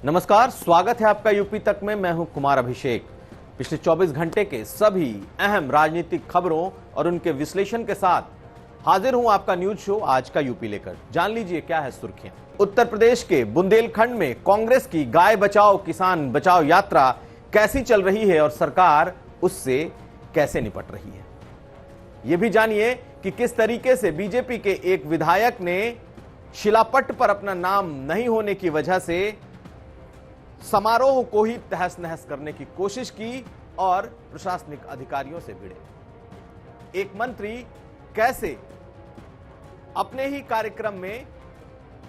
नमस्कार, स्वागत है आपका यूपी तक में। मैं हूं कुमार अभिषेक। पिछले 24 घंटे के सभी अहम राजनीतिक खबरों और उनके विश्लेषण के साथ हाजिर हूं आपका न्यूज शो आज का यूपी लेकर। जान लीजिए क्या है सुर्खियां। उत्तर प्रदेश के बुंदेलखंड में कांग्रेस की गाय बचाओ किसान बचाओ यात्रा कैसी चल रही है और सरकार उससे कैसे निपट रही है। यह भी जानिए कि किस तरीके से बीजेपी के एक विधायक ने शिलापट्ट पर अपना नाम नहीं होने की वजह से समारोह को ही तहस नहस करने की कोशिश की और प्रशासनिक अधिकारियों से भिड़े। एक मंत्री कैसे अपने ही कार्यक्रम में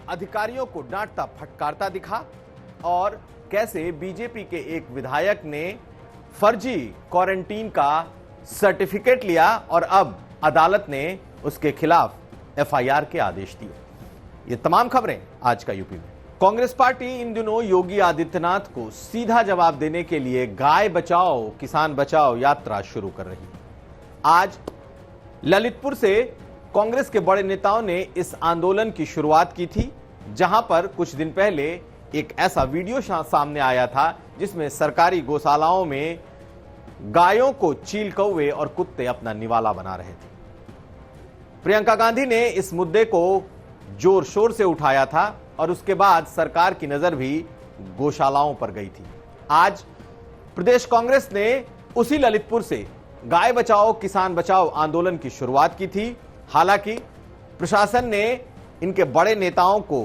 अधिकारियों को डांटता फटकारता दिखा और कैसे बीजेपी के एक विधायक ने फर्जी क्वारंटीन का सर्टिफिकेट लिया और अब अदालत ने उसके खिलाफ एफआईआर के आदेश दिए। ये तमाम खबरें आज का यूपी में। कांग्रेस पार्टी इन दिनों योगी आदित्यनाथ को सीधा जवाब देने के लिए गाय बचाओ किसान बचाओ यात्रा शुरू कर रही है। आज ललितपुर से कांग्रेस के बड़े नेताओं ने इस आंदोलन की शुरुआत की थी, जहां पर कुछ दिन पहले एक ऐसा वीडियो सामने आया था जिसमें सरकारी गौशालाओं में गायों को चील कौवे और कुत्ते अपना निवाला बना रहे थे। प्रियंका गांधी ने इस मुद्दे को जोर शोर से उठाया था और उसके बाद सरकार की नजर भी गौशालाओं पर गई थी। आज प्रदेश कांग्रेस ने उसी ललितपुर से गाय बचाओ किसान बचाओ आंदोलन की शुरुआत की थी। हालांकि प्रशासन ने इनके बड़े नेताओं को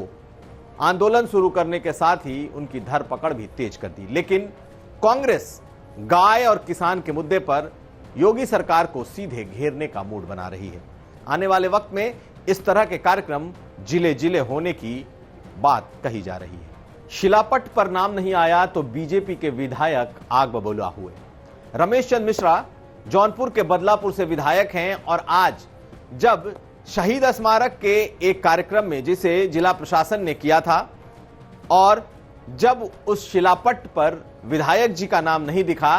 आंदोलन शुरू करने के साथ ही उनकी धरपकड़ भी तेज कर दी, लेकिन कांग्रेस गाय और किसान के मुद्दे पर योगी सरकार को सीधे घेरने का मूड बना रही है। आने वाले वक्त में इस तरह के कार्यक्रम जिले जिले होने की बात कही जा रही है। शिलापट्ट पर नाम नहीं आया तो बीजेपी के विधायक आग बबूला हुए। रमेश चंद्र मिश्रा जौनपुर के बदलापुर से विधायक हैं और आज जब शहीद स्मारक के एक कार्यक्रम में जिसे जिला प्रशासन ने किया था और जब उस शिलापट्ट पर विधायक जी का नाम नहीं दिखा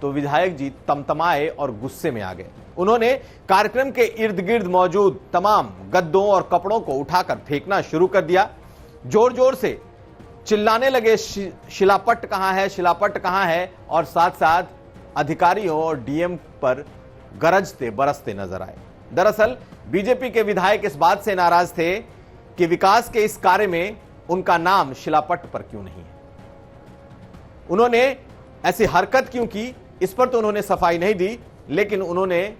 तो विधायक जी तमतमाए और गुस्से में आ गए। उन्होंने कार्यक्रम के इर्द गिर्द मौजूद तमाम गद्दों और कपड़ों को उठाकर फेंकना शुरू कर दिया। जोर जोर से चिल्लाने लगे, शिलापट्ट कहां है, शिलापट्ट कहां है, और साथ साथ अधिकारियों और डीएम पर गरजते बरसते नजर आए। दरअसल बीजेपी के विधायक इस बात से नाराज थे कि विकास के इस कार्य में उनका नाम शिलापट्ट पर क्यों नहीं है। उन्होंने ऐसी हरकत क्यों की, इस पर तो उन्होंने सफाई नहीं दी, लेकिन उन्होंने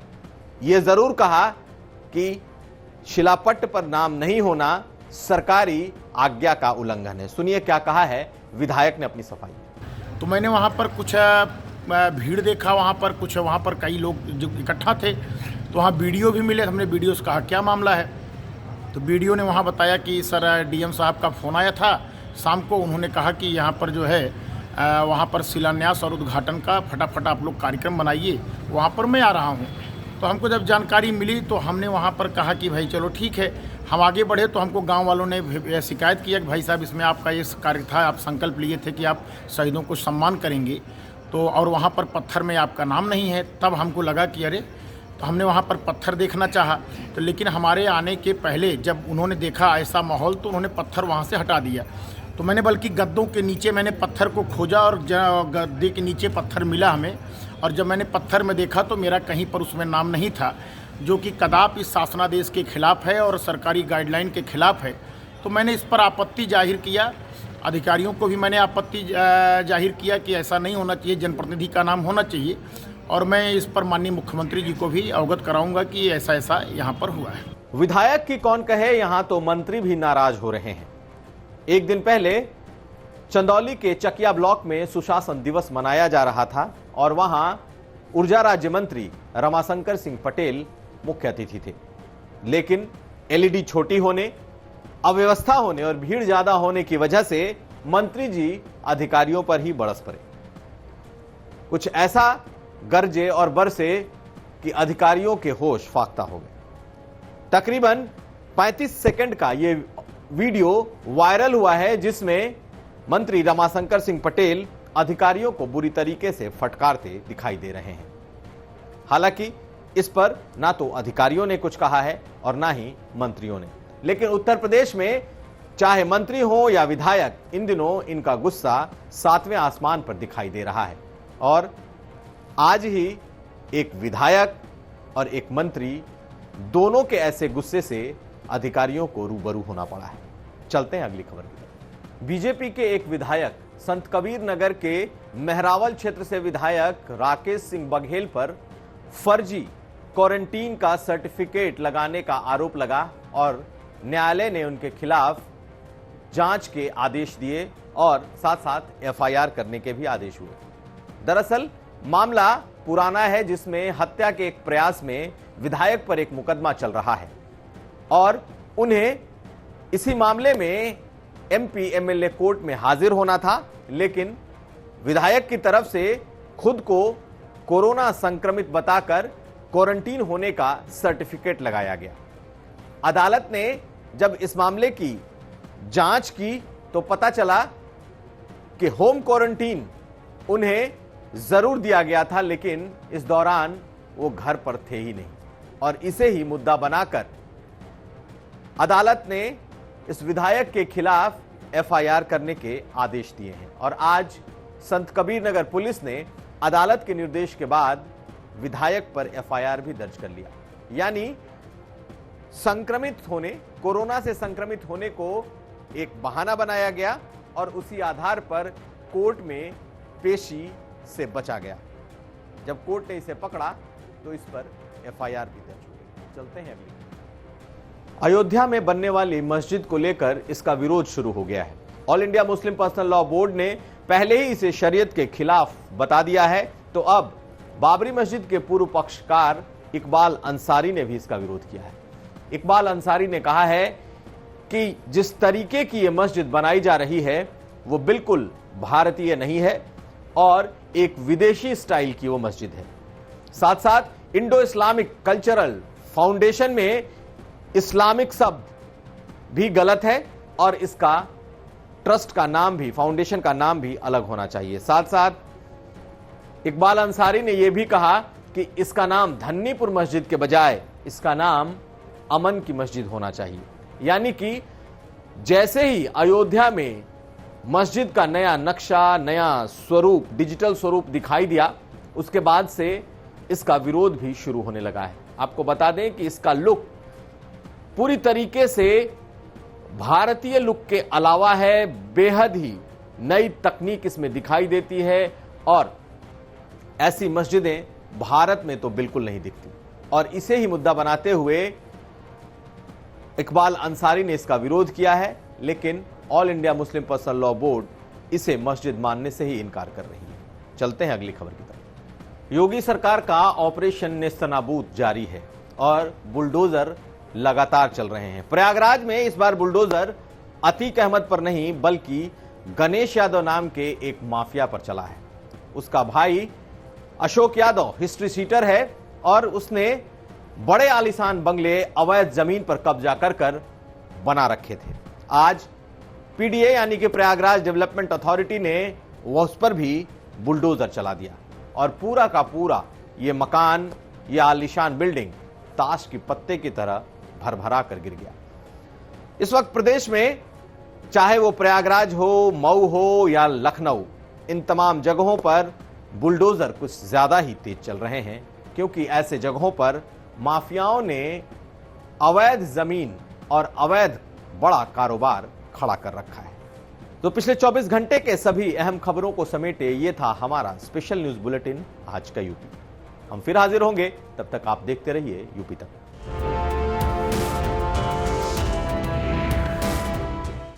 यह जरूर कहा कि शिलापट्ट पर नाम नहीं होना सरकारी आज्ञा का उल्लंघन है। सुनिए क्या कहा है विधायक ने अपनी सफाई में। तो मैंने वहाँ पर कुछ भीड़ देखा, वहाँ पर कई लोग जो इकट्ठा थे, तो वहाँ वीडियो भी मिले। हमने वीडियो से कहा क्या मामला है, तो वीडियो ने वहाँ बताया कि सर डीएम साहब का फ़ोन आया था शाम को। उन्होंने कहा कि यहाँ पर जो है वहाँ पर शिलान्यास और उद्घाटन का फटाफट आप लोग कार्यक्रम बनाइए, वहाँ पर मैं आ रहा हूँ। तो हमको जब जानकारी मिली तो हमने वहाँ पर कहा कि भाई चलो ठीक है, हम आगे बढ़े। तो हमको गांव वालों ने शिकायत किया कि भाई साहब इसमें आपका ये कार्य था, आप संकल्प लिए थे कि आप शहीदों को सम्मान करेंगे, तो और वहाँ पर पत्थर में आपका नाम नहीं है। तब हमको लगा कि अरे, तो हमने वहाँ पर पत्थर देखना चाहा, तो लेकिन हमारे आने के पहले जब उन्होंने देखा ऐसा माहौल तो उन्होंने पत्थर वहाँ से हटा दिया। तो मैंने बल्कि गद्दों के नीचे मैंने पत्थर को खोजा और गद्दे के नीचे पत्थर मिला हमें, और जब मैंने पत्थर में देखा तो मेरा कहीं पर उसमें नाम नहीं था, जो कि कदापि इस शासनादेश के खिलाफ है और सरकारी गाइडलाइन के खिलाफ है। तो मैंने इस पर आपत्ति जाहिर किया। अधिकारियों को भी मैंने आपत्ति जाहिर किया कि ऐसा नहीं होना चाहिए, जनप्रतिनिधि का नाम होना चाहिए, और मैं इस पर माननीय मुख्यमंत्री जी को भी अवगत कराऊंगा कि ऐसा ऐसा यहाँ पर हुआ है। विधायक की कौन कहे, यहाँ तो मंत्री भी नाराज हो रहे हैं। एक दिन पहले चंदौली के चकिया ब्लॉक में सुशासन दिवस मनाया जा रहा था और वहां ऊर्जा राज्य मंत्री रमाशंकर सिंह पटेल मुख्य अतिथि थे, लेकिन एलईडी छोटी होने, अव्यवस्था होने और भीड़ ज्यादा होने की वजह से मंत्री जी अधिकारियों पर ही बरस पड़े। कुछ ऐसा गरजे और बरसे कि अधिकारियों के होश फाख्ता हो गए। तकरीबन 35 सेकंड का यह वीडियो वायरल हुआ है जिसमें मंत्री रमाशंकर सिंह पटेल अधिकारियों को बुरी तरीके से फटकारते दिखाई दे रहे हैं। हालांकि इस पर ना तो अधिकारियों ने कुछ कहा है और ना ही मंत्रियों ने, लेकिन उत्तर प्रदेश में चाहे मंत्री हो या विधायक, इन दिनों इनका गुस्सा 7वें आसमान पर दिखाई दे रहा है। और आज ही एक विधायक और एक मंत्री दोनों के ऐसे गुस्से से अधिकारियों को रूबरू होना पड़ा है। चलते हैं अगली खबर की तरफ। बीजेपी के एक विधायक, संत कबीर नगर के मेहरावल क्षेत्र से विधायक राकेश सिंह बघेल पर फर्जी क्वारंटीन का सर्टिफिकेट लगाने का आरोप लगा और न्यायालय ने उनके खिलाफ जांच के आदेश दिए और साथ साथ एफआईआर करने के भी आदेश हुए। दरअसल मामला पुराना है, जिसमें हत्या के एक प्रयास में विधायक पर एक मुकदमा चल रहा है और उन्हें इसी मामले में एमपी एमएलए कोर्ट में हाजिर होना था, लेकिन विधायक की तरफ से खुद को कोरोना संक्रमित बताकर क्वारंटीन होने का सर्टिफिकेट लगाया गया। अदालत ने जब इस मामले की जांच की तो पता चला कि होम क्वारंटीन उन्हें जरूर दिया गया था, लेकिन इस दौरान वो घर पर थे ही नहीं और इसे ही मुद्दा बनाकर अदालत ने इस विधायक के खिलाफ एफआईआर करने के आदेश दिए हैं। और आज संत कबीर नगर पुलिस ने अदालत के निर्देश के बाद विधायक पर एफआईआर भी दर्ज कर लिया। यानी संक्रमित होने, कोरोना से संक्रमित होने को एक बहाना बनाया गया और उसी आधार पर कोर्ट में पेशी से बचा गया। जब कोर्ट ने इसे पकड़ा तो इस पर एफआईआर भी दर्ज हो गई। चलते हैं अगली। अयोध्या में बनने वाली मस्जिद को लेकर इसका विरोध शुरू हो गया है। All India Muslim personal law board ने पहले ही इसे शरीयत के खिलाफ बता दिया है, तो अब बाबरी मस्जिद के पूर्व पक्षकार इकबाल अंसारी ने भी इसका विरोध किया है। इकबाल अंसारी ने कहा है कि जिस तरीके की यह मस्जिद बनाई जा रही है वो बिल्कुल भारतीय नहीं है और एक विदेशी स्टाइल की वो मस्जिद है। साथ साथ इंडो इस्लामिक कल्चरल फाउंडेशन में इस्लामिक शब्द भी गलत है और इसका ट्रस्ट का नाम भी, फाउंडेशन का नाम भी अलग होना चाहिए। साथ साथ इकबाल अंसारी ने यह भी कहा कि इसका नाम धन्नीपुर मस्जिद के बजाय इसका नाम अमन की मस्जिद होना चाहिए। यानी कि जैसे ही अयोध्या में मस्जिद का नया नक्शा, नया स्वरूप, डिजिटल स्वरूप दिखाई दिया, उसके बाद से इसका विरोध भी शुरू होने लगा है। आपको बता दें कि इसका लुक पूरी तरीके से भारतीय लुक के अलावा है, बेहद ही नई तकनीक इसमें दिखाई देती है और ऐसी मस्जिदें भारत में तो बिल्कुल नहीं दिखती। और इसे ही मुद्दा बनाते हुए इकबाल अंसारी ने इसका विरोध किया है, लेकिन all India Muslim personal law board इसे मस्जिद मानने से ही इनकार कर रही है। चलते हैं अगली खबर की तरफ। योगी सरकार का ऑपरेशन नेस्तनाबूद जारी है और बुलडोजर लगातार चल रहे हैं। प्रयागराज में इस बार बुलडोजर अतीक अहमद पर नहीं बल्कि गणेश यादव नाम के एक माफिया पर चला है। उसका भाई अशोक यादव हिस्ट्री सीटर है और उसने बड़े आलीशान बंगले अवैध जमीन पर कब्जा कर बना रखे थे। आज पीडीए यानी कि प्रयागराज डेवलपमेंट अथॉरिटी ने उस पर भी बुलडोजर चला दिया और पूरा का पूरा ये मकान, ये आलीशान बिल्डिंग ताश के पत्ते की तरह भरभरा कर गिर गया। इस वक्त प्रदेश में चाहे वो प्रयागराज हो, मऊ हो या लखनऊ, इन तमाम जगहों पर बुलडोजर कुछ ज्यादा ही तेज चल रहे हैं, क्योंकि ऐसे जगहों पर माफियाओं ने अवैध जमीन और अवैध बड़ा कारोबार खड़ा कर रखा है। तो पिछले 24 घंटे के सभी अहम खबरों को समेटे ये था हमारा स्पेशल न्यूज बुलेटिन आज का यूपी। हम फिर हाजिर होंगे, तब तक आप देखते रहिए यूपी तक।